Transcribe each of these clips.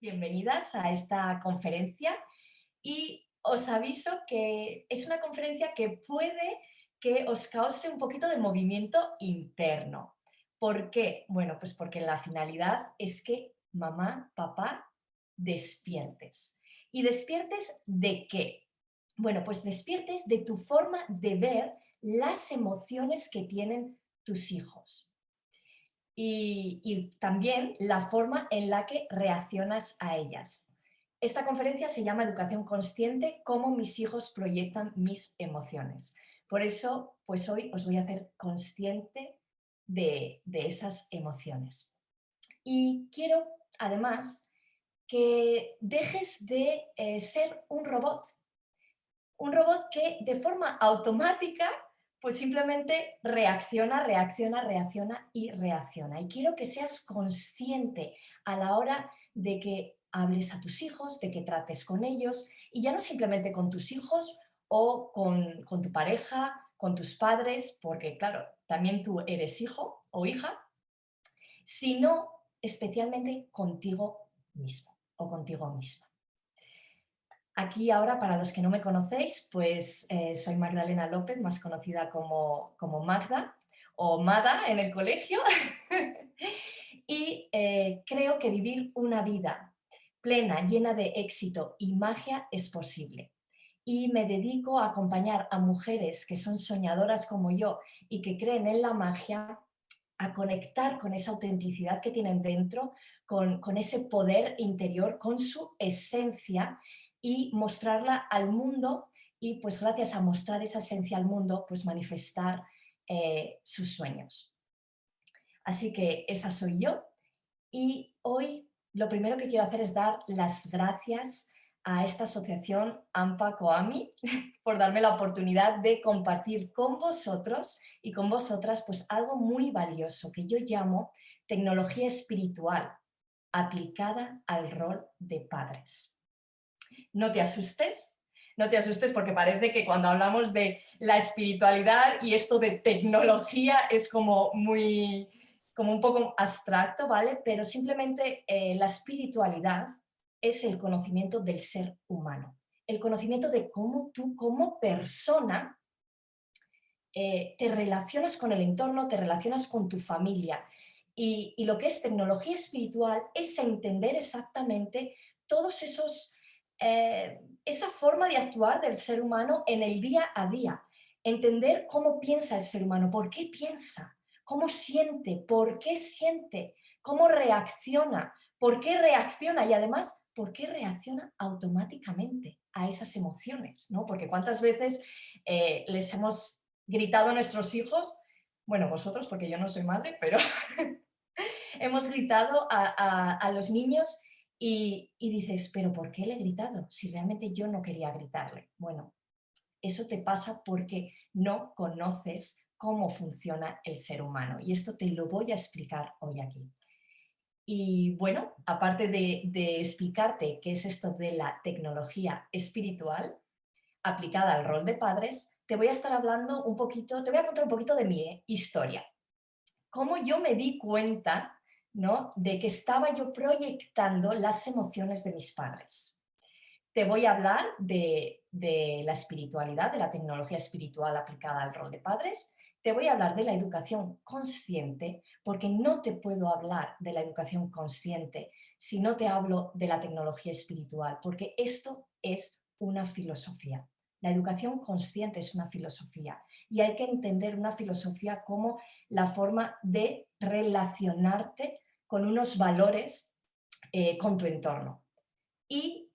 bienvenidas a esta conferencia y os aviso que es una conferencia que puede que os cause un poquito de movimiento interno. ¿Por qué? Bueno, pues porque la finalidad es que mamá, papá, despiertes. ¿Y despiertes de qué? Bueno, pues despiertes de tu forma de ver las emociones que tienen tus hijos y también la forma en la que reaccionas a ellas. Esta conferencia se llama Educación Consciente, cómo mis hijos proyectan mis emociones. Por eso, pues hoy os voy a hacer consciente de esas emociones. Y quiero, además, que dejes de ser un robot que de forma automática pues simplemente reacciona, reacciona, reacciona y reacciona. Y quiero que seas consciente a la hora de que hables a tus hijos, de que trates con ellos, y ya no simplemente con tus hijos o con tu pareja, con tus padres, porque claro, también tú eres hijo o hija, sino especialmente contigo mismo o contigo misma. Aquí ahora, para los que no me conocéis, pues soy Magdalena López, más conocida como Magda o Mada en el colegio, y creo que vivir una vida plena, llena de éxito y magia es posible. Y me dedico a acompañar a mujeres que son soñadoras como yo y que creen en la magia, a conectar con esa autenticidad que tienen dentro, con ese poder interior, con su esencia y mostrarla al mundo y pues gracias a mostrar esa esencia al mundo, pues manifestar sus sueños. Así que esa soy yo y hoy lo primero que quiero hacer es dar las gracias a esta asociación AMPA Coami por darme la oportunidad de compartir con vosotros y con vosotras pues algo muy valioso que yo llamo tecnología espiritual aplicada al rol de padres. No te asustes, no te asustes porque parece que cuando hablamos de la espiritualidad y esto de tecnología es como un poco abstracto, ¿vale? Pero simplemente la espiritualidad es el conocimiento del ser humano, el conocimiento de cómo tú como persona te relacionas con el entorno, te relacionas con tu familia. Y lo que es tecnología espiritual es entender exactamente todos esos, esa forma de actuar del ser humano en el día a día. Entender cómo piensa el ser humano, por qué piensa, cómo siente, por qué siente, cómo reacciona, por qué reacciona y además por qué reacciona automáticamente a esas emociones, ¿no? Porque cuántas veces les hemos gritado a nuestros hijos, bueno, vosotros, porque yo no soy madre, pero hemos gritado a los niños y dices, pero ¿por qué le he gritado? Si realmente yo no quería gritarle. Bueno, eso te pasa porque no conoces cómo funciona el ser humano y esto te lo voy a explicar hoy aquí. Y bueno, aparte de explicarte qué es esto de la tecnología espiritual, aplicada al rol de padres, te voy a estar hablando un poquito, te voy a contar un poquito de mi historia. Cómo yo me di cuenta, ¿no?, de que estaba yo proyectando las emociones de mis padres. Te voy a hablar de la espiritualidad, de la tecnología espiritual aplicada al rol de padres. Te voy a hablar de la educación consciente, porque no te puedo hablar de la educación consciente si no te hablo de la tecnología espiritual, porque esto es una filosofía. La educación consciente es una filosofía y hay que entender una filosofía como la forma de relacionarte con unos valores con tu entorno. Y,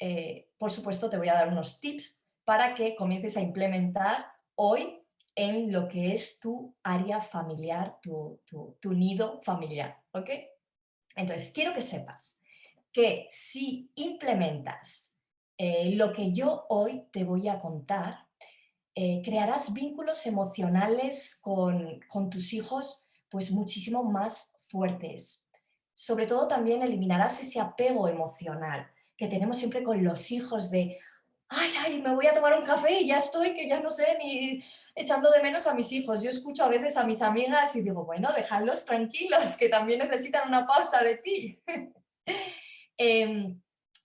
por supuesto, te voy a dar unos tips para que comiences a implementar hoy en lo que es tu área familiar, tu nido familiar, ¿ok? Entonces, quiero que sepas que si implementas lo que yo hoy te voy a contar, crearás vínculos emocionales con tus hijos pues muchísimo más fuertes. Sobre todo también eliminarás ese apego emocional que tenemos siempre con los hijos de ay, ay, me voy a tomar un café y ya estoy, que ya no sé ni echando de menos a mis hijos. Yo escucho a veces a mis amigas y digo, bueno, déjalos tranquilos, que también necesitan una pausa de ti.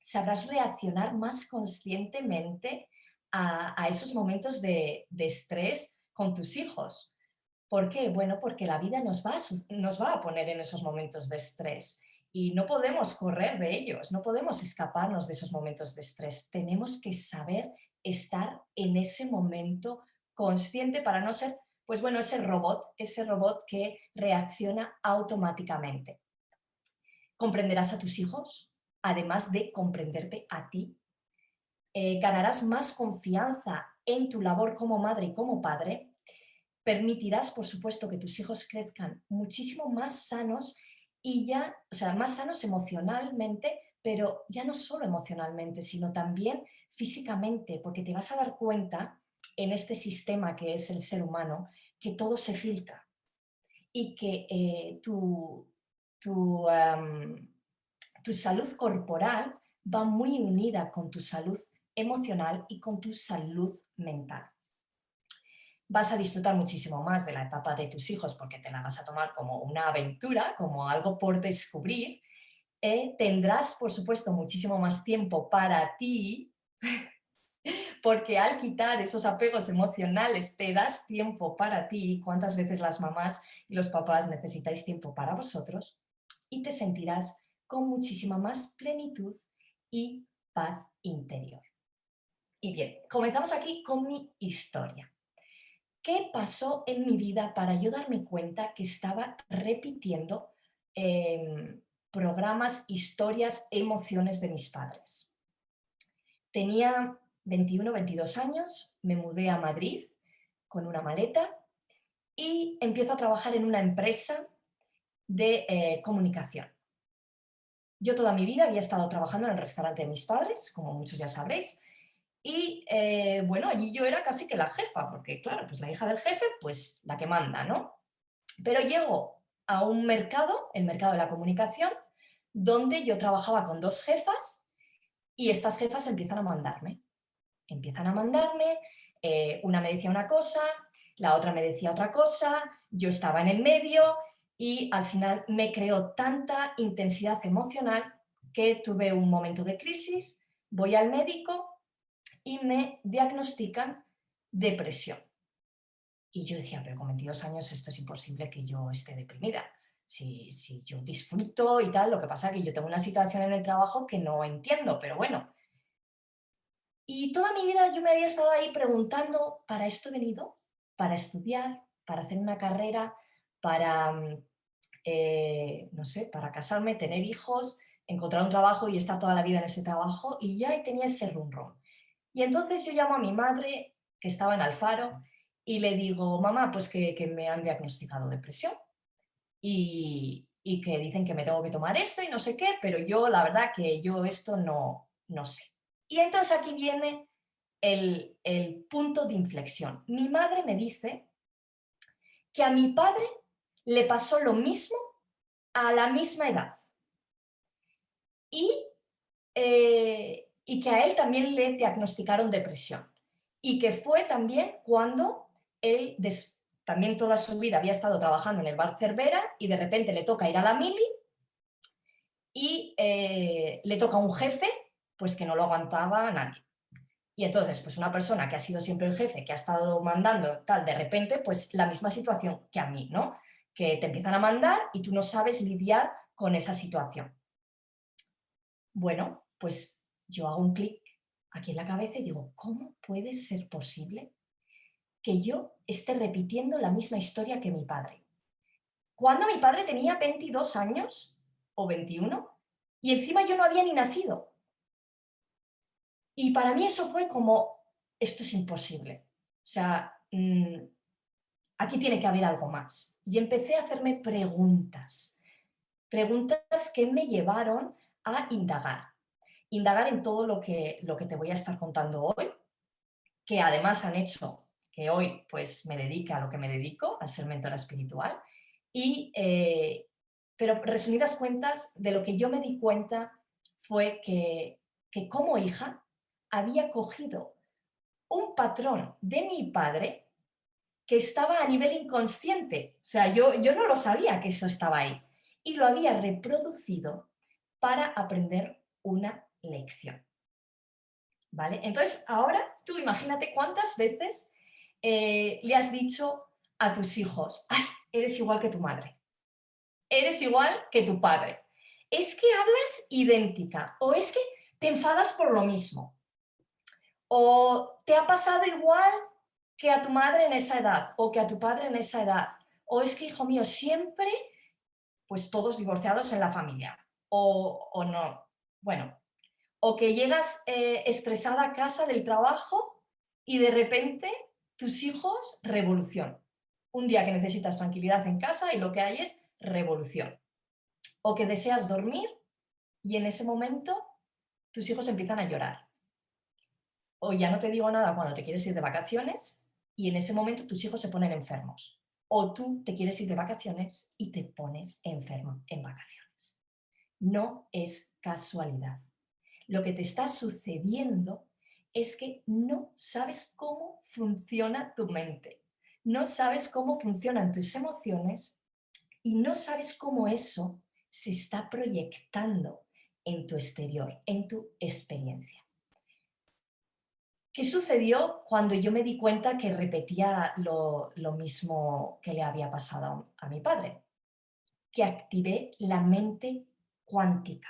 sabrás reaccionar más conscientemente a esos momentos de estrés con tus hijos. ¿Por qué? Bueno, porque la vida nos va a poner en esos momentos de estrés y no podemos correr de ellos, no podemos escaparnos de esos momentos de estrés. Tenemos que saber estar en ese momento consciente para no ser, pues bueno, ese robot que reacciona automáticamente. Comprenderás a tus hijos, además de comprenderte a ti. Ganarás más confianza en tu labor como madre y como padre. Permitirás, por supuesto, que tus hijos crezcan muchísimo más sanos y ya, o sea, más sanos emocionalmente, pero ya no solo emocionalmente, sino también físicamente, porque te vas a dar cuenta en este sistema que es el ser humano, que todo se filtra y que tu, am, tu salud corporal va muy unida con tu salud emocional y con tu salud mental. Vas a disfrutar muchísimo más de la etapa de tus hijos porque te la vas a tomar como una aventura, como algo por descubrir. Tendrás, por supuesto, muchísimo más tiempo para ti, porque al quitar esos apegos emocionales te das tiempo para ti. ¿Cuántas veces las mamás y los papás necesitáis tiempo para vosotros? Y te sentirás con muchísima más plenitud y paz interior. Y bien, comenzamos aquí con mi historia. ¿Qué pasó en mi vida para yo darme cuenta que estaba repitiendo programas, historias, emociones de mis padres? Tenía 21, 22 años, me mudé a Madrid con una maleta y empiezo a trabajar en una empresa de comunicación. Yo toda mi vida había estado trabajando en el restaurante de mis padres, como muchos ya sabréis, y bueno, allí yo era casi que la jefa, porque claro, pues la hija del jefe, pues la que manda, ¿no? Pero llego a un mercado, el mercado de la comunicación, donde yo trabajaba con dos jefas y estas jefas empiezan a mandarme. Empiezan a mandarme, una me decía una cosa, la otra me decía otra cosa, yo estaba en el medio y al final me creó tanta intensidad emocional que tuve un momento de crisis, voy al médico y me diagnostican depresión. Y yo decía, pero con 22 años esto es imposible que yo esté deprimida. Si yo disfruto y tal, lo que pasa es que yo tengo una situación en el trabajo que no entiendo, pero bueno. Y toda mi vida yo me había estado ahí preguntando, ¿para esto he venido? ¿Para estudiar? ¿Para hacer una carrera? ¿Para, no sé, para casarme, tener hijos, encontrar un trabajo y estar toda la vida en ese trabajo? Y ya ahí tenía ese rum rum. Y entonces yo llamo a mi madre, que estaba en Alfaro, y le digo, mamá, pues que me han diagnosticado depresión y que dicen que me tengo que tomar esto y no sé qué, pero yo la verdad que yo esto no sé. Y entonces aquí viene el punto de inflexión. Mi madre me dice que a mi padre le pasó lo mismo a la misma edad y, y que a él también le diagnosticaron depresión y que fue también cuando él también toda su vida había estado trabajando en el bar Cervera y de repente le toca ir a la mili y le toca a un jefe pues que no lo aguantaba a nadie. Y entonces, pues una persona que ha sido siempre el jefe, que ha estado mandando tal, de repente, pues la misma situación que a mí, ¿no? Que te empiezan a mandar y tú no sabes lidiar con esa situación. Bueno, pues yo hago un clic aquí en la cabeza y digo, ¿cómo puede ser posible que yo esté repitiendo la misma historia que mi padre? Cuando mi padre tenía 22 años o 21 y encima yo no había ni nacido. Y para mí eso fue como, esto es imposible. O sea, aquí tiene que haber algo más. Y empecé a hacerme preguntas, preguntas que me llevaron a indagar en todo lo que te voy a estar contando hoy, que además han hecho que hoy pues me dedique a lo que me dedico, a ser mentora espiritual. Y, pero resumidas cuentas, de lo que yo me di cuenta fue que como hija había cogido un patrón de mi padre que estaba a nivel inconsciente. O sea, yo no lo sabía que eso estaba ahí. Y lo había reproducido para aprender una lección. ¿Vale? Entonces, ahora tú imagínate cuántas veces le has dicho a tus hijos, ¡ay, eres igual que tu madre! Eres igual que tu padre. Es que hablas idéntica, o es que te enfadas por lo mismo, o te ha pasado igual que a tu madre en esa edad, o que a tu padre en esa edad, o es que, hijo mío, siempre, pues todos divorciados en la familia, o no. Bueno, o que llegas estresada a casa del trabajo y de repente tus hijos, revolución. Un día que necesitas tranquilidad en casa y lo que hay es revolución. O que deseas dormir y en ese momento tus hijos empiezan a llorar. O ya no te digo nada cuando te quieres ir de vacaciones y en ese momento tus hijos se ponen enfermos. O tú te quieres ir de vacaciones y te pones enfermo en vacaciones. No es casualidad. Lo que te está sucediendo es que no sabes cómo funciona tu mente, no sabes cómo funcionan tus emociones y no sabes cómo eso se está proyectando en tu exterior, en tu experiencia. ¿Qué sucedió cuando yo me di cuenta que repetía lo mismo que le había pasado a mi padre? Que activé la mente cuántica.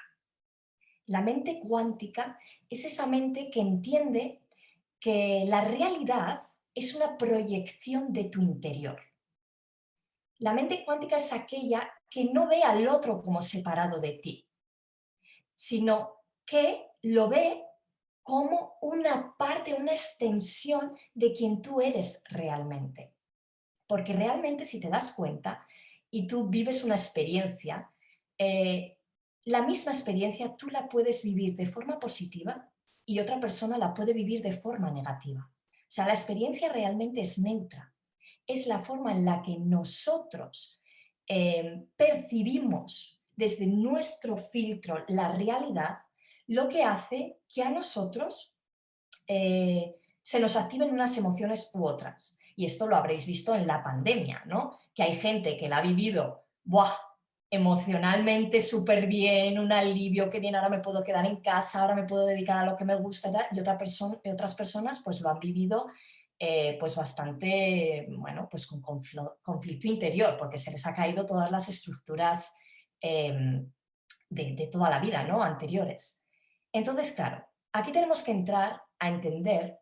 La mente cuántica es esa mente que entiende que la realidad es una proyección de tu interior. La mente cuántica es aquella que no ve al otro como separado de ti, sino que lo ve como una parte, una extensión de quien tú eres realmente. Porque realmente, si te das cuenta y tú vives una experiencia, la misma experiencia tú la puedes vivir de forma positiva y otra persona la puede vivir de forma negativa. O sea, la experiencia realmente es neutra. Es la forma en la que nosotros percibimos desde nuestro filtro la realidad, lo que hace que a nosotros se nos activen unas emociones u otras. Y esto lo habréis visto en la pandemia, ¿no? Que hay gente que la ha vivido, ¡buah!, emocionalmente súper bien, un alivio, que bien, ahora me puedo quedar en casa, ahora me puedo dedicar a lo que me gusta y otras personas pues lo han vivido pues bastante, bueno, pues con conflicto interior, porque se les ha caído todas las estructuras de toda la vida, ¿no?, anteriores. Entonces, claro, aquí tenemos que entrar a entender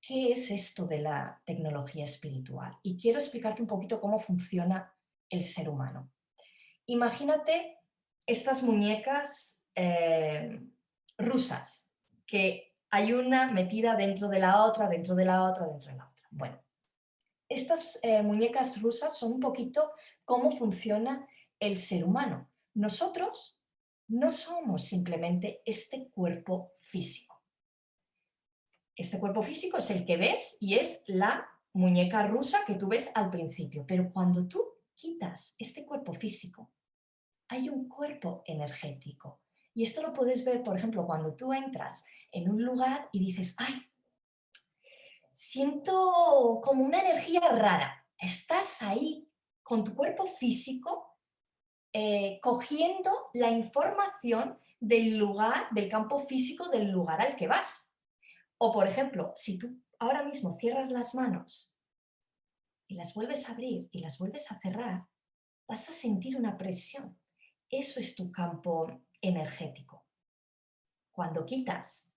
qué es esto de la tecnología espiritual. Y quiero explicarte un poquito cómo funciona el ser humano. Imagínate estas muñecas rusas, que hay una metida dentro de la otra, dentro de la otra, dentro de la otra. Bueno, estas muñecas rusas son un poquito cómo funciona el ser humano. Nosotros no somos simplemente este cuerpo físico. Este cuerpo físico es el que ves y es la muñeca rusa que tú ves al principio. Pero cuando tú quitas este cuerpo físico, hay un cuerpo energético. Y esto lo puedes ver, por ejemplo, cuando tú entras en un lugar y dices, ¡ay! Siento como una energía rara. Estás ahí con tu cuerpo físico cogiendo la información del lugar, del campo físico del lugar al que vas. O, por ejemplo, si tú ahora mismo cierras las manos y las vuelves a abrir y las vuelves a cerrar, vas a sentir una presión. Eso es tu campo energético. Cuando quitas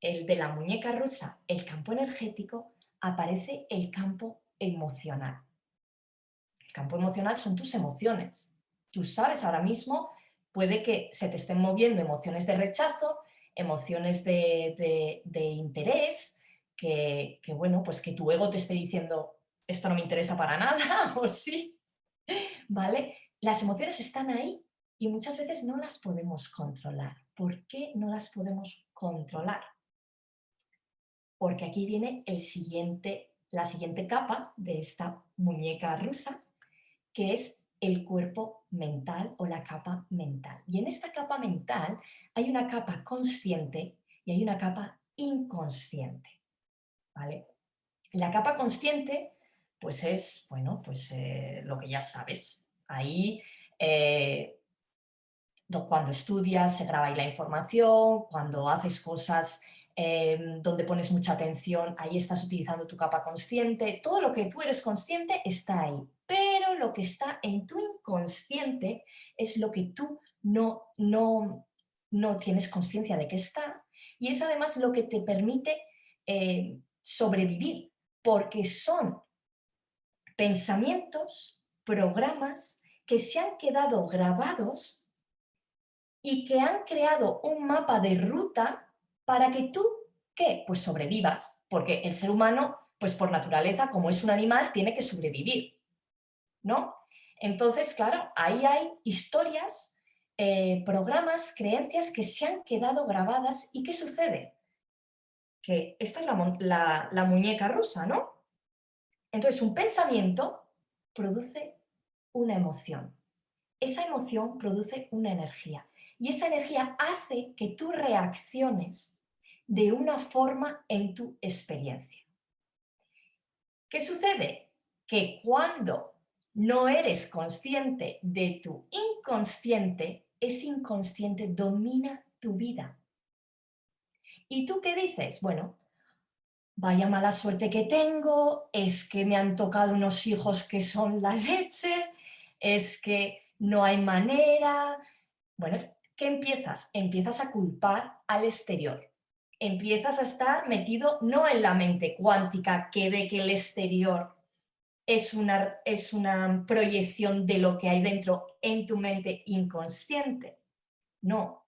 el de la muñeca rusa, el campo energético, aparece el campo emocional. El campo emocional son tus emociones. Tú sabes ahora mismo, puede que se te estén moviendo emociones de rechazo, emociones de interés, bueno, pues que tu ego te esté diciendo, esto no me interesa para nada, o sí, ¿vale? Las emociones están ahí y muchas veces no las podemos controlar. ¿Por qué no las podemos controlar? Porque aquí viene la siguiente capa de esta muñeca rusa, que es el cuerpo mental o la capa mental. Y en esta capa mental hay una capa consciente y hay una capa inconsciente, ¿vale? La capa consciente, pues es, bueno, pues lo que ya sabes. Ahí Cuando estudias se graba ahí la información, cuando haces cosas donde pones mucha atención, ahí estás utilizando tu capa consciente, todo lo que tú eres consciente está ahí, pero lo que está en tu inconsciente es lo que tú no tienes conciencia de que está, y es además lo que te permite sobrevivir, porque son pensamientos, programas que se han quedado grabados y que han creado un mapa de ruta para que tú, ¿qué? Pues sobrevivas, porque el ser humano, pues por naturaleza, como es un animal, tiene que sobrevivir, ¿no? Entonces, claro, ahí hay historias, programas, creencias que se han quedado grabadas. ¿Y qué sucede? Que esta es la muñeca rusa, ¿no? Entonces, un pensamiento produce una emoción. Esa emoción produce una energía y esa energía hace que tú reacciones de una forma en tu experiencia. ¿Qué sucede? Que cuando no eres consciente de tu inconsciente, ese inconsciente domina tu vida. ¿Y tú qué dices? Bueno, vaya mala suerte que tengo, es que me han tocado unos hijos que son la leche, es que no hay manera. Bueno, ¿qué empiezas? Empiezas a culpar al exterior. Empiezas a estar metido no en la mente cuántica que ve que el exterior es una proyección de lo que hay dentro en tu mente inconsciente. No,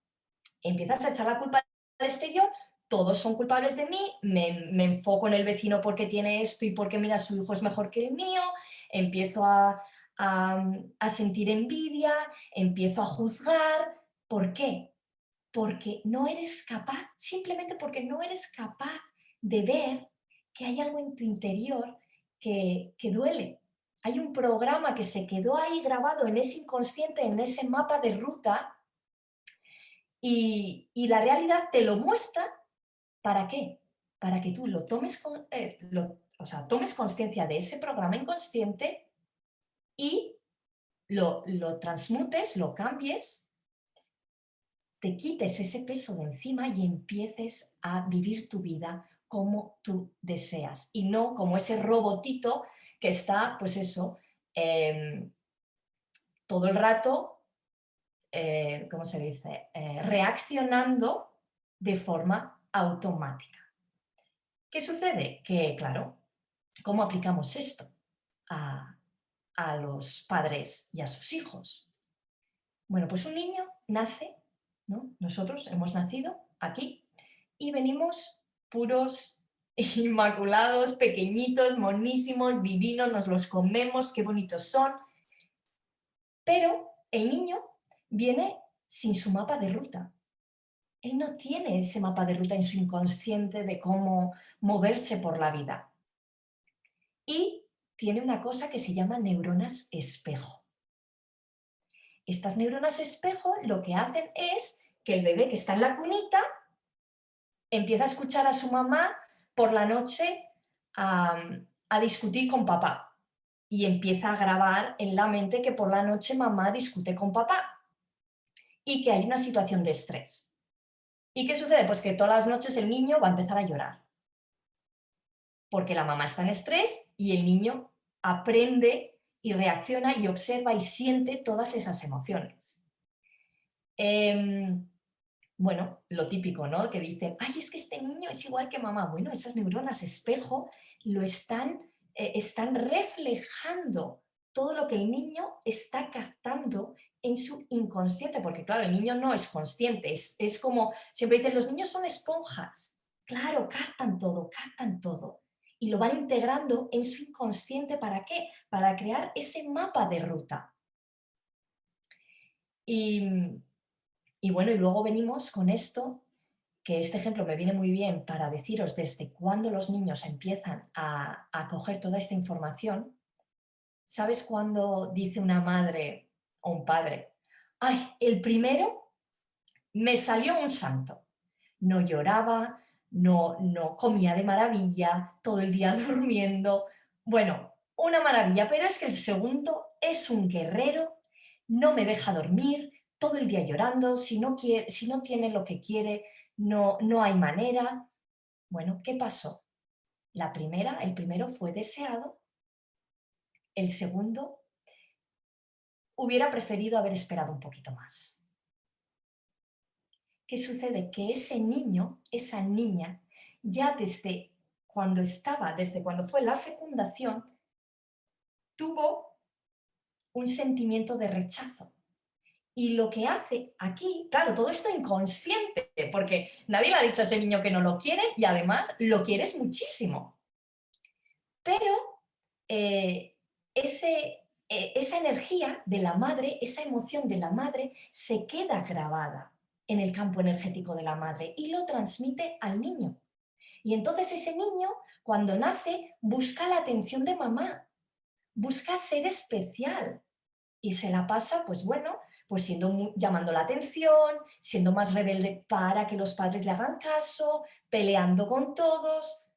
empiezas a echar la culpa al exterior, todos son culpables de mí, me enfoco en el vecino porque tiene esto y porque mira, su hijo es mejor que el mío, empiezo a sentir envidia, empiezo a juzgar. ¿Por qué? Porque no eres capaz, simplemente porque no eres capaz de ver que hay algo en tu interior que duele. Hay un programa que se quedó ahí grabado en ese inconsciente, en ese mapa de ruta, y la realidad te lo muestra. ¿Para qué? Para que tú tomes conciencia de ese programa inconsciente y lo transmutes, lo cambies, te quites ese peso de encima y empieces a vivir tu vida como tú deseas y no como ese robotito que está, pues eso, em, todo el rato, ¿cómo se dice? Reaccionando de forma automática. ¿Qué sucede? Que, claro, ¿cómo aplicamos esto a, a los padres y a sus hijos? Bueno, pues un niño nace, ¿no? Nosotros hemos nacido aquí y venimos puros, inmaculados, pequeñitos, monísimos, divinos, nos los comemos, qué bonitos son, pero el niño viene sin su mapa de ruta. Él no tiene ese mapa de ruta en su inconsciente de cómo moverse por la vida. Y tiene una cosa que se llama neuronas espejo. Estas neuronas espejo lo que hacen es que el bebé que está en la cunita empieza a escuchar a su mamá por la noche a discutir con papá y empieza a grabar en la mente que por la noche mamá discute con papá y que hay una situación de estrés. ¿Y qué sucede? Pues que todas las noches el niño va a empezar a llorar porque la mamá está en estrés y el niño aprende y reacciona y observa y siente todas esas emociones. Bueno, lo típico, ¿no? Que dicen, ay, es que este niño es igual que mamá. Bueno, esas neuronas espejo lo están reflejando todo lo que el niño está captando en su inconsciente, porque claro, el niño no es consciente, es como, siempre dicen, los niños son esponjas. Claro, captan todo. Y lo van integrando en su inconsciente, ¿para qué? Para crear ese mapa de ruta. Y bueno, y luego venimos con esto, que este ejemplo me viene muy bien para deciros desde cuándo los niños empiezan a coger toda esta información. ¿Sabes cuándo dice una madre o un padre? ¡Ay, el primero me salió un santo! No lloraba, no comía de maravilla, todo el día durmiendo. Bueno, una maravilla, pero es que el segundo es un guerrero, no me deja dormir, todo el día llorando, si no tiene lo que quiere, no hay manera. Bueno, ¿qué pasó? El primero fue deseado, el segundo hubiera preferido haber esperado un poquito más. ¿Qué sucede? Que ese niño, esa niña, ya desde cuando fue la fecundación, tuvo un sentimiento de rechazo. Y lo que hace aquí, claro, todo esto inconsciente, porque nadie le ha dicho a ese niño que no lo quiere y además lo quieres muchísimo. Pero esa energía de la madre, esa emoción de la madre, se queda grabada en el campo energético de la madre y lo transmite al niño. Y entonces ese niño, cuando nace, busca la atención de mamá, busca ser especial y se la pasa, pues bueno, pues llamando la atención, siendo más rebelde para que los padres le hagan caso, peleando con todos.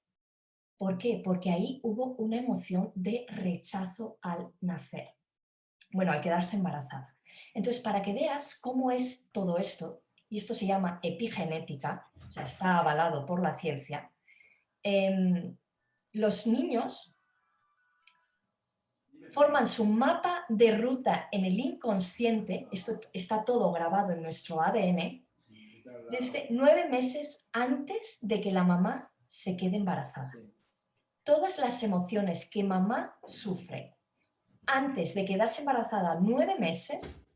¿Por qué? Porque ahí hubo una emoción de rechazo al nacer. Bueno, al quedarse embarazada. Entonces, para que veas cómo es todo esto, y esto se llama epigenética, o sea, está avalado por la ciencia, los niños forman su mapa de ruta en el inconsciente, esto está todo grabado en nuestro ADN, desde 9 meses antes de que la mamá se quede embarazada. Todas las emociones que mamá sufre antes de quedarse embarazada 9 meses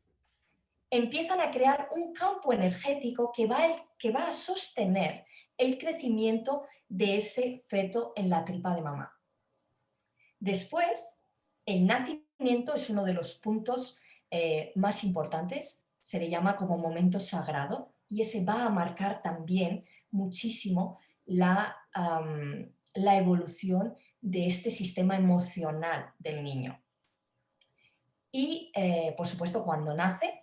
empiezan a crear un campo energético que va a sostener el crecimiento de ese feto en la tripa de mamá. Después, el nacimiento es uno de los puntos más importantes, se le llama como momento sagrado y ese va a marcar también muchísimo la evolución de este sistema emocional del niño. Y, por supuesto, cuando nace,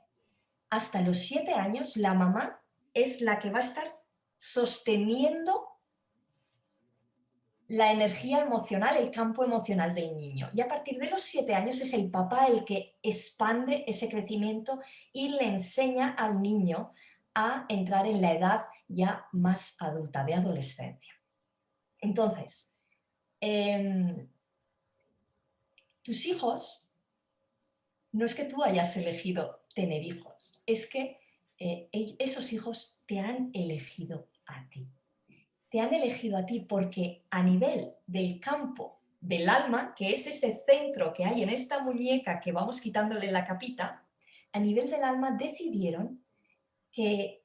hasta los 7 años, la mamá es la que va a estar sosteniendo la energía emocional, el campo emocional del niño. Y a partir de los 7 años es el papá el que expande ese crecimiento y le enseña al niño a entrar en la edad ya más adulta, de adolescencia. Entonces, tus hijos, no es que tú hayas elegido tener hijos, es que esos hijos te han elegido a ti. Te han elegido a ti porque a nivel del campo del alma, que es ese centro que hay en esta muñeca que vamos quitándole la capita, a nivel del alma decidieron que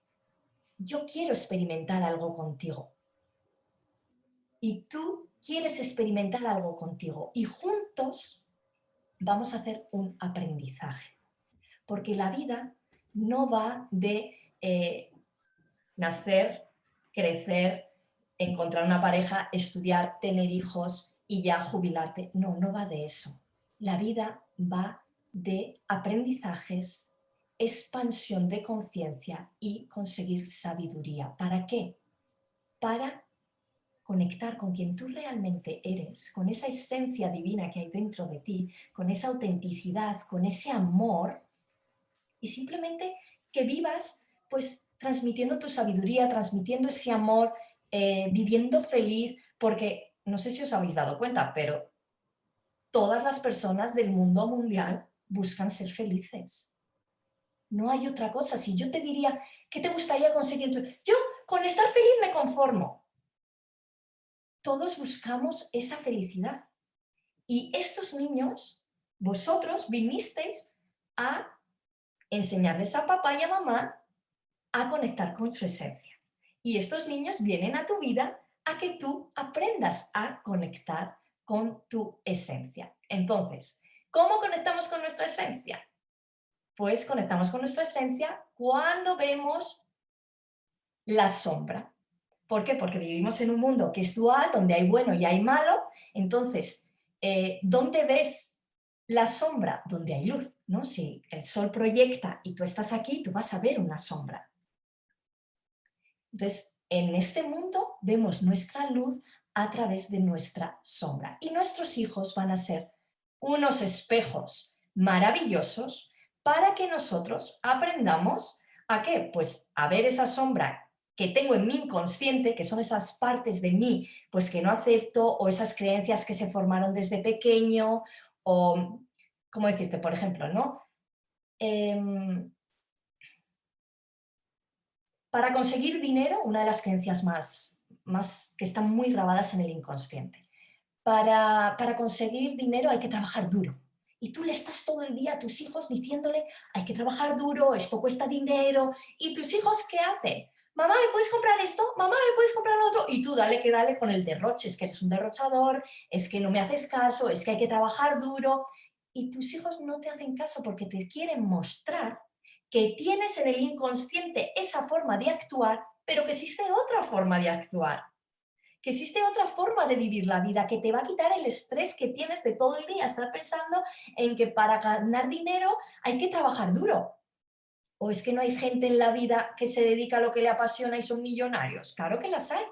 yo quiero experimentar algo contigo y tú quieres experimentar algo contigo y juntos vamos a hacer un aprendizaje, porque la vida no va de nacer, crecer, encontrar una pareja, estudiar, tener hijos y ya jubilarte. No, no va de eso. La vida va de aprendizajes, expansión de conciencia y conseguir sabiduría. ¿Para qué? Para conectar con quien tú realmente eres, con esa esencia divina que hay dentro de ti, con esa autenticidad, con ese amor y simplemente que vivas pues transmitiendo tu sabiduría, transmitiendo ese amor, viviendo feliz, porque no sé si os habéis dado cuenta, pero todas las personas del mundo mundial buscan ser felices. No hay otra cosa. Si yo te diría, ¿qué te gustaría conseguir? Yo con estar feliz me conformo. Todos buscamos esa felicidad. Y estos niños, vosotros vinisteis a enseñarles a papá y a mamá a conectar con su esencia. Y estos niños vienen a tu vida a que tú aprendas a conectar con tu esencia. Entonces, ¿cómo conectamos con nuestra esencia? Pues conectamos con nuestra esencia cuando vemos la sombra. ¿Por qué? Porque vivimos en un mundo que es dual, donde hay bueno y hay malo. Entonces, ¿dónde ves la sombra? Donde hay luz, ¿no? Si el sol proyecta y tú estás aquí, tú vas a ver una sombra. Entonces, en este mundo vemos nuestra luz a través de nuestra sombra. Y nuestros hijos van a ser unos espejos maravillosos para que nosotros aprendamos ¿a qué? Pues a ver esa sombra que tengo en mi inconsciente, que son esas partes de mí pues que no acepto, o esas creencias que se formaron desde pequeño, o, ¿cómo decirte? Por ejemplo, ¿no? Para conseguir dinero, una de las creencias más que están muy grabadas en el inconsciente. Para conseguir dinero hay que trabajar duro. Y tú le estás todo el día a tus hijos diciéndole, hay que trabajar duro, esto cuesta dinero. ¿Y tus hijos qué hacen? Mamá, ¿me puedes comprar esto? Mamá, ¿me puedes comprar lo otro? Y tú dale que dale con el derroche, es que eres un derrochador, es que no me haces caso, es que hay que trabajar duro. Y tus hijos no te hacen caso porque te quieren mostrar que tienes en el inconsciente esa forma de actuar, pero que existe otra forma de actuar, que existe otra forma de vivir la vida, que te va a quitar el estrés que tienes de todo el día, estar pensando en que para ganar dinero hay que trabajar duro. ¿O es que no hay gente en la vida que se dedica a lo que le apasiona y son millonarios? Claro que las hay.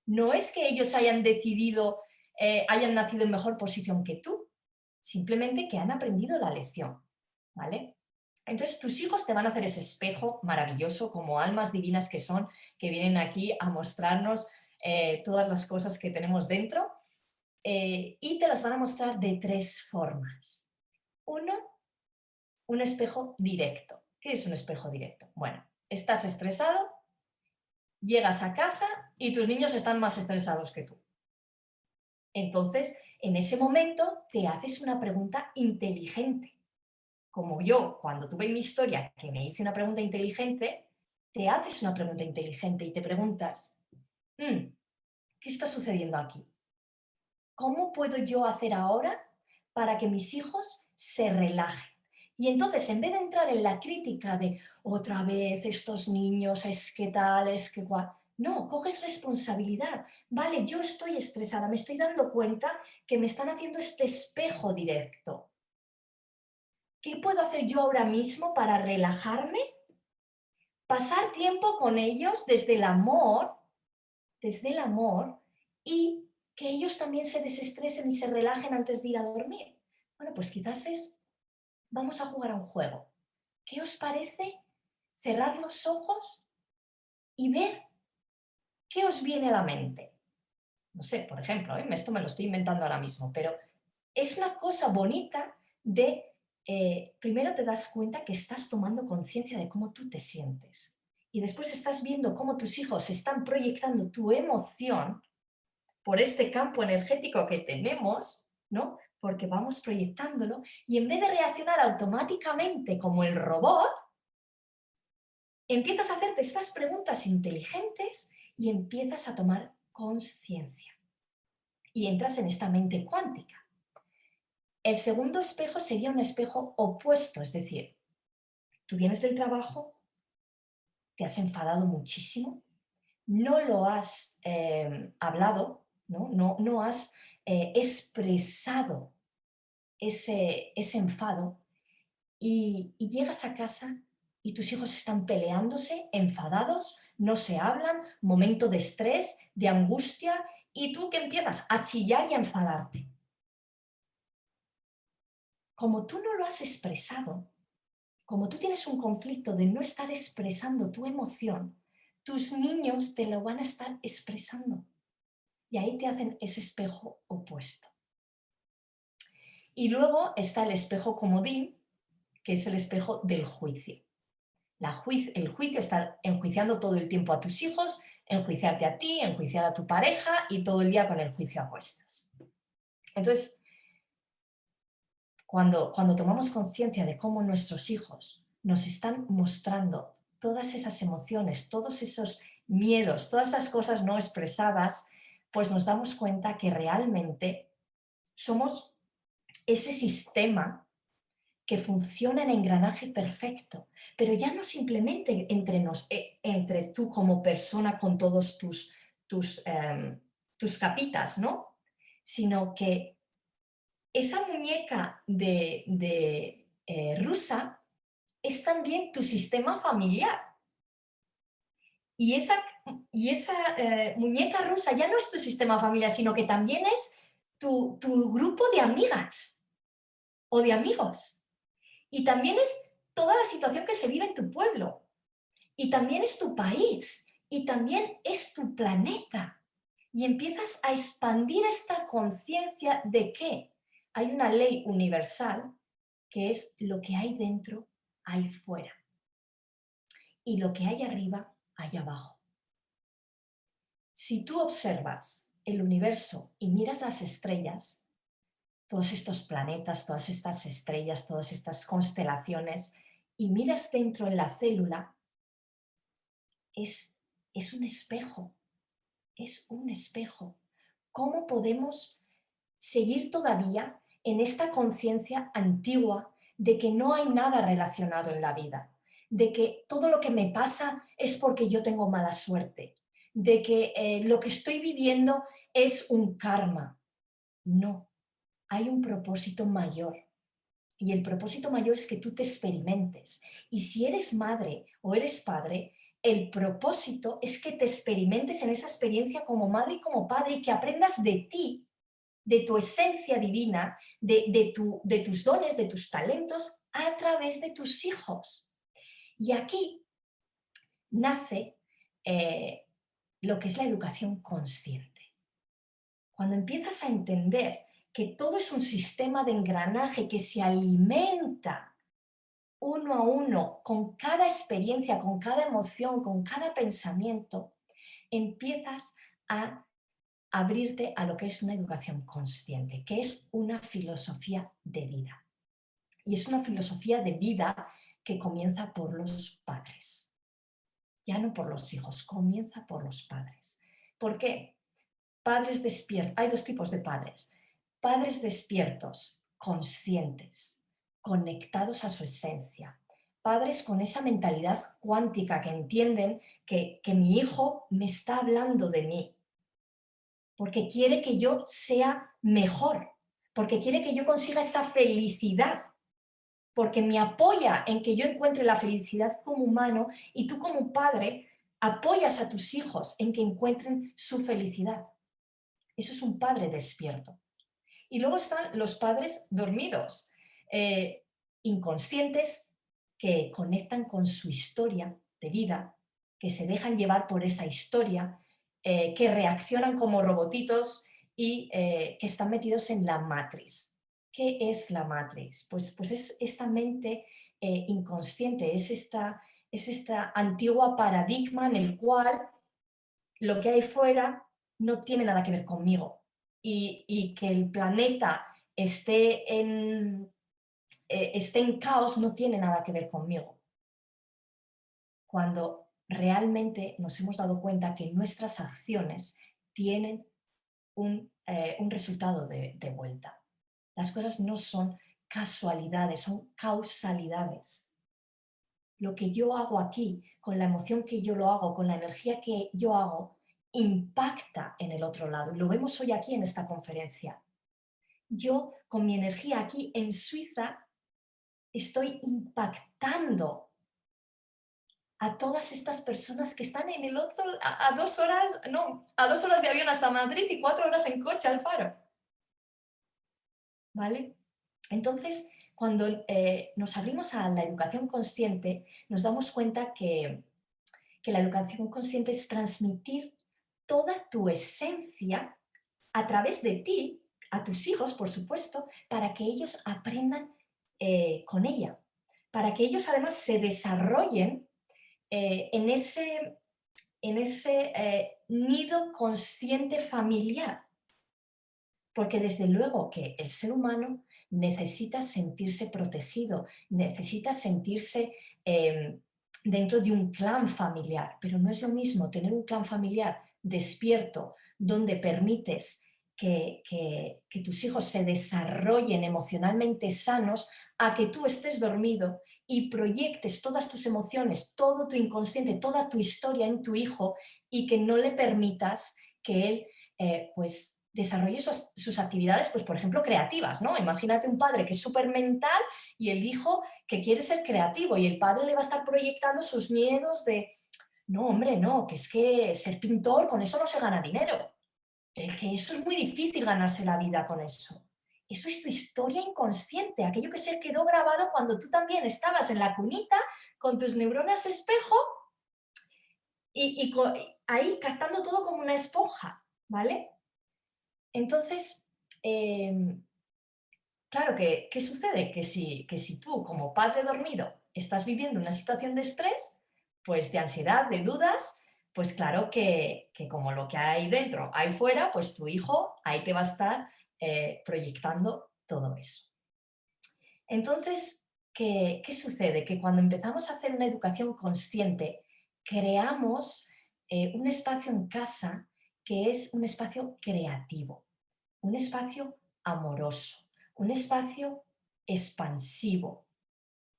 No es que ellos hayan decidido, hayan nacido en mejor posición que tú, simplemente que han aprendido la lección, ¿vale? Entonces tus hijos te van a hacer ese espejo maravilloso, como almas divinas que son, que vienen aquí a mostrarnos todas las cosas que tenemos dentro, y te las van a mostrar de tres formas. Uno, un espejo directo. ¿Qué es un espejo directo? Bueno, estás estresado, llegas a casa y tus niños están más estresados que tú. Entonces, en ese momento te haces una pregunta inteligente. Como yo, cuando tuve mi historia, que me hice una pregunta inteligente, te haces una pregunta inteligente y te preguntas, ¿qué está sucediendo aquí? ¿Cómo puedo yo hacer ahora para que mis hijos se relajen? Y entonces, en vez de entrar en la crítica de otra vez estos niños, es que tal, es que cual, no, coges responsabilidad. Vale, yo estoy estresada, me estoy dando cuenta que me están haciendo este espejo directo. ¿Qué puedo hacer yo ahora mismo para relajarme? Pasar tiempo con ellos desde el amor, y que ellos también se desestresen y se relajen antes de ir a dormir. Bueno, pues quizás vamos a jugar a un juego. ¿Qué os parece cerrar los ojos y ver qué os viene a la mente? No sé, por ejemplo, esto me lo estoy inventando ahora mismo, pero es una cosa bonita de, primero te das cuenta que estás tomando conciencia de cómo tú te sientes. Y después estás viendo cómo tus hijos están proyectando tu emoción por este campo energético que tenemos, ¿no? Porque vamos proyectándolo, y en vez de reaccionar automáticamente como el robot, empiezas a hacerte estas preguntas inteligentes y empiezas a tomar conciencia. Y entras en esta mente cuántica. El segundo espejo sería un espejo opuesto, es decir, tú vienes del trabajo, te has enfadado muchísimo, no lo has hablado, no has expresado ese enfado, y llegas a casa y tus hijos están peleándose, enfadados, no se hablan, momento de estrés, de angustia, y tú que empiezas a chillar y a enfadarte. Como tú no lo has expresado, como tú tienes un conflicto de no estar expresando tu emoción, tus niños te lo van a estar expresando. Y ahí te hacen ese espejo opuesto. Y luego está el espejo comodín, que es el espejo del juicio. El juicio, estar enjuiciando todo el tiempo a tus hijos, enjuiciarte a ti, enjuiciar a tu pareja y todo el día con el juicio a cuestas. Entonces, cuando tomamos conciencia de cómo nuestros hijos nos están mostrando todas esas emociones, todos esos miedos, todas esas cosas no expresadas, pues nos damos cuenta que realmente somos ese sistema que funciona en engranaje perfecto, pero ya no simplemente entre tú como persona con todos tus capitas, ¿no? Sino que esa muñeca rusa es también tu sistema familiar. Y esa muñeca rusa ya no es tu sistema familiar, sino que también es tu grupo de amigas o de amigos. Y también es toda la situación que se vive en tu pueblo. Y también es tu país, y también es tu planeta. Y empiezas a expandir esta conciencia de que hay una ley universal que es lo que hay dentro, hay fuera. Y lo que hay arriba, hay abajo. Si tú observas el universo y miras las estrellas, todos estos planetas, todas estas estrellas, todas estas constelaciones, y miras dentro en la célula, es un espejo, es un espejo. ¿Cómo podemos seguir todavía en esta conciencia antigua de que no hay nada relacionado en la vida? De que todo lo que me pasa es porque yo tengo mala suerte, de que lo que estoy viviendo es un karma. No, hay un propósito mayor. Y el propósito mayor es que tú te experimentes. Y si eres madre o eres padre, el propósito es que te experimentes en esa experiencia como madre y como padre y que aprendas de ti, de tu esencia divina, de tus dones, de tus talentos a través de tus hijos. Y aquí nace lo que es la educación consciente. Cuando empiezas a entender que todo es un sistema de engranaje que se alimenta uno a uno, con cada experiencia, con cada emoción, con cada pensamiento, empiezas a abrirte a lo que es una educación consciente, que es una filosofía de vida. Y es una filosofía de vida que comienza por los padres. Ya no por los hijos, comienza por los padres. ¿Por qué? Padres despiertos. Hay dos tipos de padres. Padres despiertos, conscientes, conectados a su esencia. Padres con esa mentalidad cuántica que entienden que mi hijo me está hablando de mí, porque quiere que yo sea mejor, porque quiere que yo consiga esa felicidad, porque me apoya en que yo encuentre la felicidad como humano y tú como padre apoyas a tus hijos en que encuentren su felicidad. Eso es un padre despierto. Y luego están los padres dormidos, inconscientes, que conectan con su historia de vida, que se dejan llevar por esa historia, que reaccionan como robotitos y que están metidos en la matriz. ¿Qué es la matriz? Pues es esta mente inconsciente, es esta antigua paradigma en el cual lo que hay fuera no tiene nada que ver conmigo. Y que el planeta esté en caos no tiene nada que ver conmigo. Cuando realmente nos hemos dado cuenta que nuestras acciones tienen un resultado de vuelta. Las cosas no son casualidades, son causalidades. Lo que yo hago aquí, con la emoción que yo lo hago, con la energía que yo hago, impacta en el otro lado. Y lo vemos hoy aquí en esta conferencia. Yo, con mi energía aquí en Suiza, estoy impactando a todas estas personas que están en el otro, a 2 horas, no, a 2 horas de avión hasta Madrid y 4 horas en coche al Faro. ¿Vale? Entonces, cuando nos abrimos a la educación consciente, nos damos cuenta que la educación consciente es transmitir toda tu esencia a través de ti, a tus hijos, por supuesto, para que ellos aprendan con ella, para que ellos además se desarrollen en ese nido consciente familiar. Porque desde luego que el ser humano necesita sentirse protegido, necesita sentirse dentro de un clan familiar, pero no es lo mismo tener un clan familiar despierto, donde permites que tus hijos se desarrollen emocionalmente sanos, a que tú estés dormido y proyectes todas tus emociones, todo tu inconsciente, toda tu historia en tu hijo y que no le permitas que él pues desarrolle sus actividades, pues por ejemplo creativas, ¿no? Imagínate un padre que es súper mental y el hijo que quiere ser creativo y el padre le va a estar proyectando sus miedos de, no hombre, no, que es que ser pintor con eso no se gana dinero, que eso es muy difícil ganarse la vida con eso. Eso es tu historia inconsciente, aquello que se quedó grabado cuando tú también estabas en la cunita con tus neuronas espejo y ahí captando todo como una esponja, ¿vale? Entonces, claro, ¿qué sucede? Que si tú, como padre dormido, estás viviendo una situación de estrés, pues de ansiedad, de dudas, pues claro que como lo que hay dentro hay fuera, pues tu hijo ahí te va a estar proyectando todo eso. Entonces, ¿qué sucede? Que cuando empezamos a hacer una educación consciente, creamos un espacio en casa que es un espacio creativo, un espacio amoroso, un espacio expansivo,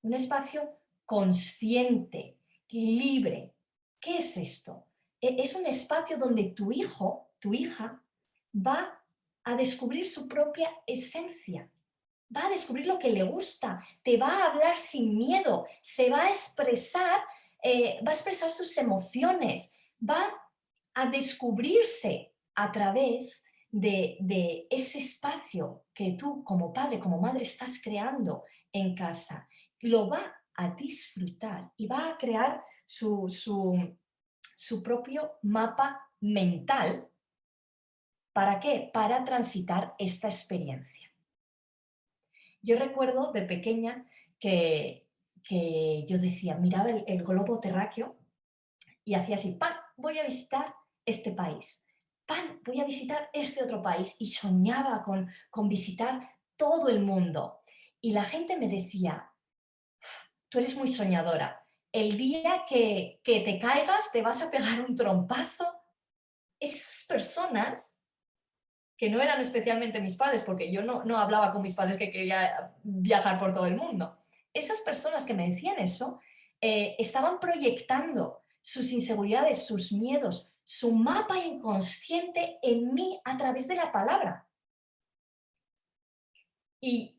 un espacio consciente, libre. ¿Qué es esto? Es un espacio donde tu hijo, tu hija, va a descubrir su propia esencia, va a descubrir lo que le gusta, te va a hablar sin miedo, se va a expresar sus emociones, va a descubrirse a través de ese espacio que tú como padre, como madre estás creando en casa. Lo va a disfrutar y va a crear su propio mapa mental. ¿Para qué? Para transitar esta experiencia. Yo recuerdo de pequeña que yo decía, miraba el globo terráqueo y hacía así, ¡pam! Voy a visitar este país, ¡pam! Voy a visitar este otro país y soñaba con visitar todo el mundo. Y la gente me decía, tú eres muy soñadora, el día que te caigas te vas a pegar un trompazo. Esas personas que no eran especialmente mis padres, porque yo no hablaba con mis padres que quería viajar por todo el mundo. Esas personas que me decían eso estaban proyectando sus inseguridades, sus miedos, su mapa inconsciente en mí a través de la palabra. Y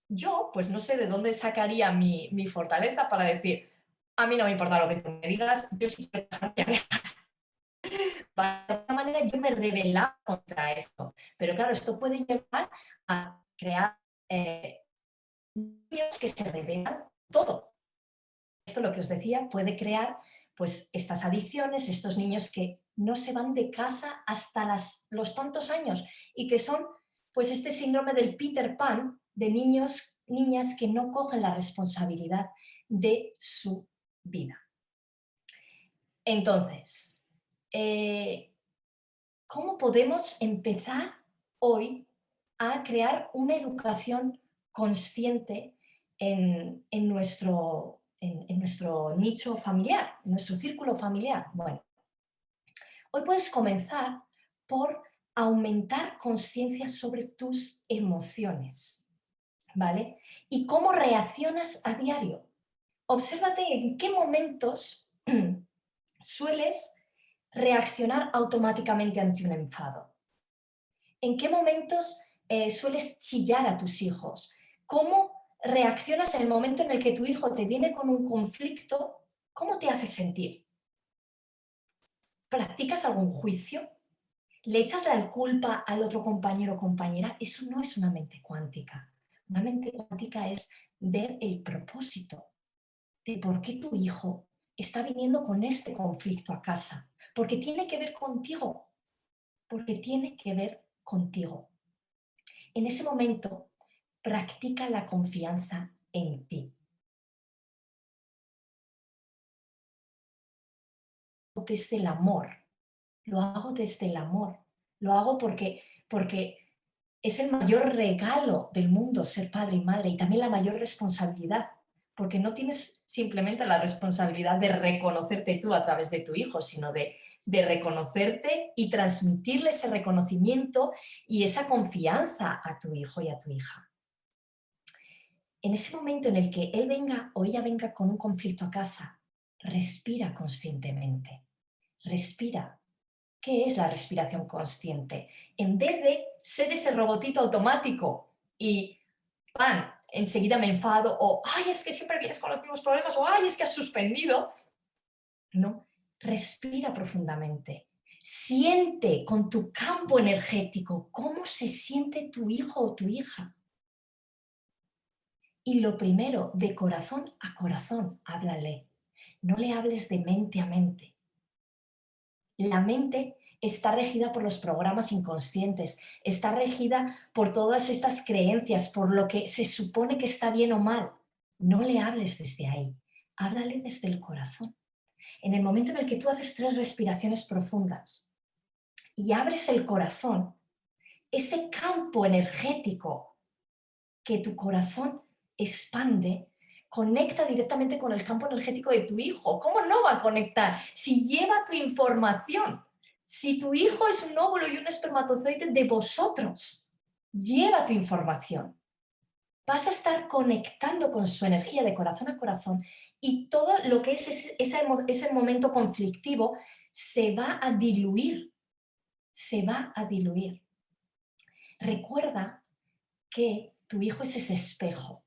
yo, pues no sé de dónde sacaría mi fortaleza para decir, a mí no me importa lo que tú me digas, yo sí quiero viajar. De alguna manera yo me rebelaba contra esto. Pero claro, esto puede llevar a crear niños que se rebelan todo. Esto, lo que os decía, puede crear pues estas adicciones, estos niños que no se van de casa hasta los tantos años y que son pues este síndrome del Peter Pan de niños, niñas que no cogen la responsabilidad de su vida. Entonces, ¿cómo podemos empezar hoy a crear una educación consciente en nuestro nicho familiar, en nuestro círculo familiar? Bueno, hoy puedes comenzar por aumentar conciencia sobre tus emociones, ¿vale? Y cómo reaccionas a diario. Obsérvate en qué momentos sueles reaccionar automáticamente ante un enfado. ¿En qué momentos sueles chillar a tus hijos? ¿Cómo reaccionas en el momento en el que tu hijo te viene con un conflicto? ¿Cómo te hace sentir? ¿Practicas algún juicio? ¿Le echas la culpa al otro compañero o compañera? Eso no es una mente cuántica. Una mente cuántica es ver el propósito de por qué tu hijo está viniendo con este conflicto a casa. Porque tiene que ver contigo. Porque tiene que ver contigo. En ese momento, practica la confianza en ti. Desde el amor, lo hago desde el amor, lo hago porque es el mayor regalo del mundo ser padre y madre y también la mayor responsabilidad, porque no tienes simplemente la responsabilidad de reconocerte tú a través de tu hijo, sino de reconocerte y transmitirle ese reconocimiento y esa confianza a tu hijo y a tu hija. En ese momento en el que él venga o ella venga con un conflicto a casa, respira conscientemente. Respira. ¿Qué es la respiración consciente? En vez de ser ese robotito automático y ¡pam! Enseguida me enfado o ¡ay, es que siempre vienes con los mismos problemas! O ¡ay, es que has suspendido! No, respira profundamente. Siente con tu campo energético cómo se siente tu hijo o tu hija. Y lo primero, de corazón a corazón, háblale. No le hables de mente a mente. La mente está regida por los programas inconscientes, está regida por todas estas creencias, por lo que se supone que está bien o mal. No le hables desde ahí, háblale desde el corazón. En el momento en el que tú haces 3 respiraciones profundas y abres el corazón, ese campo energético que tu corazón expande, conecta directamente con el campo energético de tu hijo. ¿Cómo no va a conectar? Si lleva tu información, si tu hijo es un óvulo y un espermatozoide de vosotros, lleva tu información. Vas a estar conectando con su energía de corazón a corazón y todo lo que es ese momento conflictivo se va a diluir, se va a diluir. Recuerda que tu hijo es ese espejo.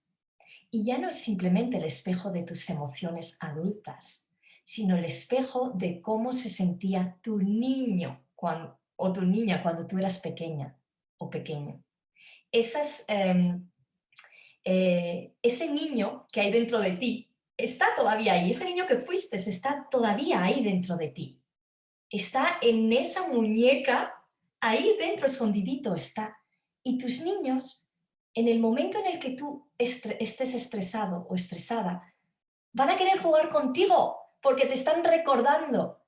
Y ya no es simplemente el espejo de tus emociones adultas, sino el espejo de cómo se sentía tu niño o tu niña cuando tú eras pequeña o pequeño. Ese niño que hay dentro de ti está todavía ahí, ese niño que fuiste está todavía ahí dentro de ti. Está en esa muñeca, ahí dentro escondidito está. Y tus niños, en el momento en el que tú estés estresado o estresada, van a querer jugar contigo porque te están recordando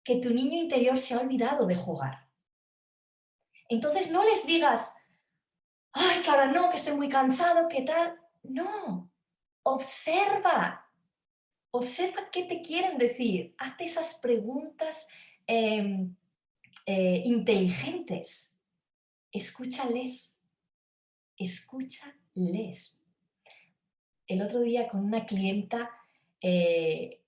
que tu niño interior se ha olvidado de jugar. Entonces no les digas, ay, que ahora no, que estoy muy cansado, ¿qué tal? No, observa, observa qué te quieren decir. Hazte esas preguntas inteligentes. Escúchales, escúchales. El otro día con una clienta que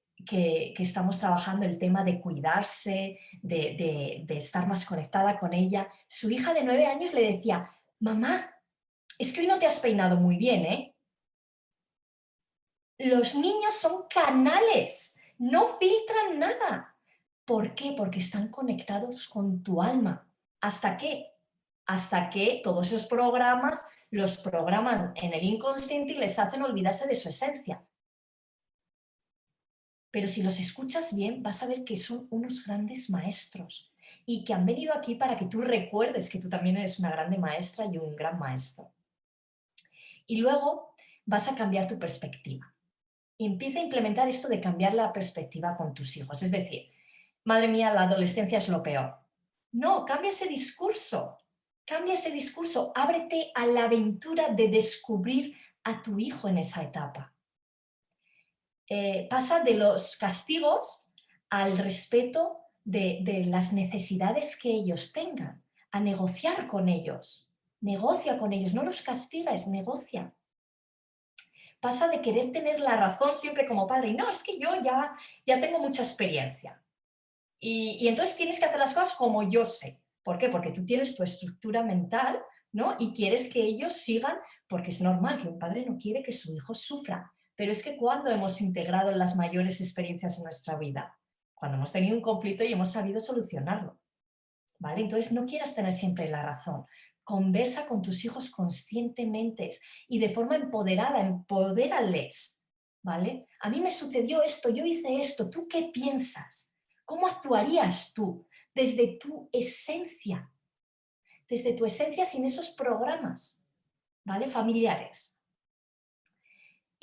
estamos trabajando el tema de cuidarse, de estar más conectada con ella, su hija de 9 años le decía, mamá, es que hoy no te has peinado muy bien, ¿eh? Los niños son canales, no filtran nada. ¿Por qué? Porque están conectados con tu alma. ¿Hasta qué? Hasta que todos esos programas los programan en el inconsciente y les hacen olvidarse de su esencia. Pero si los escuchas bien, vas a ver que son unos grandes maestros y que han venido aquí para que tú recuerdes que tú también eres una grande maestra y un gran maestro. Y luego vas a cambiar tu perspectiva. Y empieza a implementar esto de cambiar la perspectiva con tus hijos. Es decir, madre mía, la adolescencia es lo peor. No, cambia ese discurso. Cambia ese discurso. Ábrete a la aventura de descubrir a tu hijo en esa etapa. Pasa de los castigos al respeto de las necesidades que ellos tengan, a negociar con ellos. Negocia con ellos, no los castigas, negocia. Pasa de querer tener la razón siempre como padre y no, es que yo ya tengo mucha experiencia. Y entonces tienes que hacer las cosas como yo sé. ¿Por qué? Porque tú tienes tu estructura mental, ¿no? Y quieres que ellos sigan, porque es normal que un padre no quiere que su hijo sufra. Pero es que cuando hemos integrado las mayores experiencias en nuestra vida, cuando hemos tenido un conflicto y hemos sabido solucionarlo, ¿vale? Entonces no quieras tener siempre la razón. Conversa con tus hijos conscientemente y de forma empoderada, empodérales, ¿vale? A mí me sucedió esto, yo hice esto, ¿tú qué piensas? ¿Cómo actuarías tú desde tu esencia? Desde tu esencia sin esos programas, ¿vale? Familiares.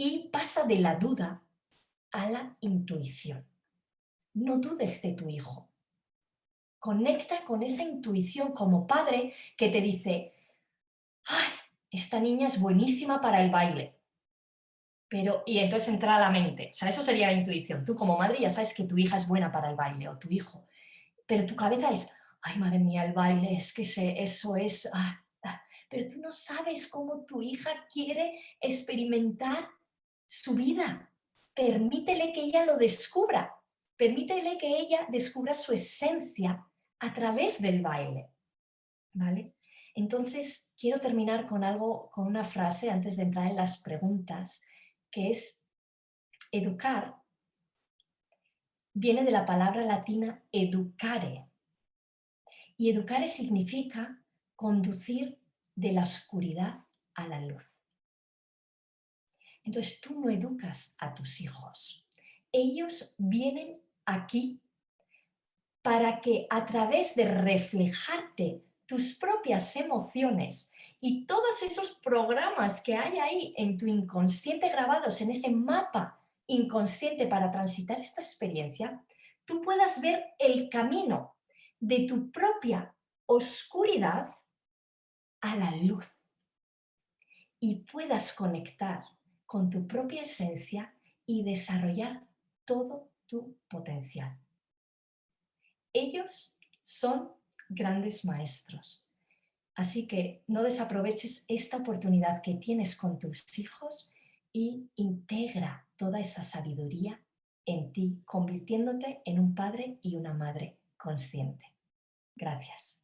Y pasa de la duda a la intuición. No dudes de tu hijo. Conecta con esa intuición como padre que te dice, ¡ay! Esta niña es buenísima para el baile. Pero, y entonces entra a la mente. O sea, eso sería la intuición. Tú como madre ya sabes que tu hija es buena para el baile o tu hijo. Pero tu cabeza es, ay, madre mía, el baile, es que eso es... Pero tú no sabes cómo tu hija quiere experimentar su vida. Permítele que ella lo descubra. Permítele que ella descubra su esencia a través del baile. ¿Vale? Entonces, quiero terminar con algo, con una frase antes de entrar en las preguntas, que es educar, viene de la palabra latina educare, Y educar significa conducir de la oscuridad a la luz. Entonces tú no educas a tus hijos. Ellos vienen aquí para que a través de reflejarte tus propias emociones y todos esos programas que hay ahí en tu inconsciente grabados en ese mapa inconsciente para transitar esta experiencia, tú puedas ver el camino de tu propia oscuridad a la luz y puedas conectar con tu propia esencia y desarrollar todo tu potencial. Ellos son grandes maestros, así que no desaproveches esta oportunidad que tienes con tus hijos y integra toda esa sabiduría en ti, convirtiéndote en un padre y una madre consciente. Gracias.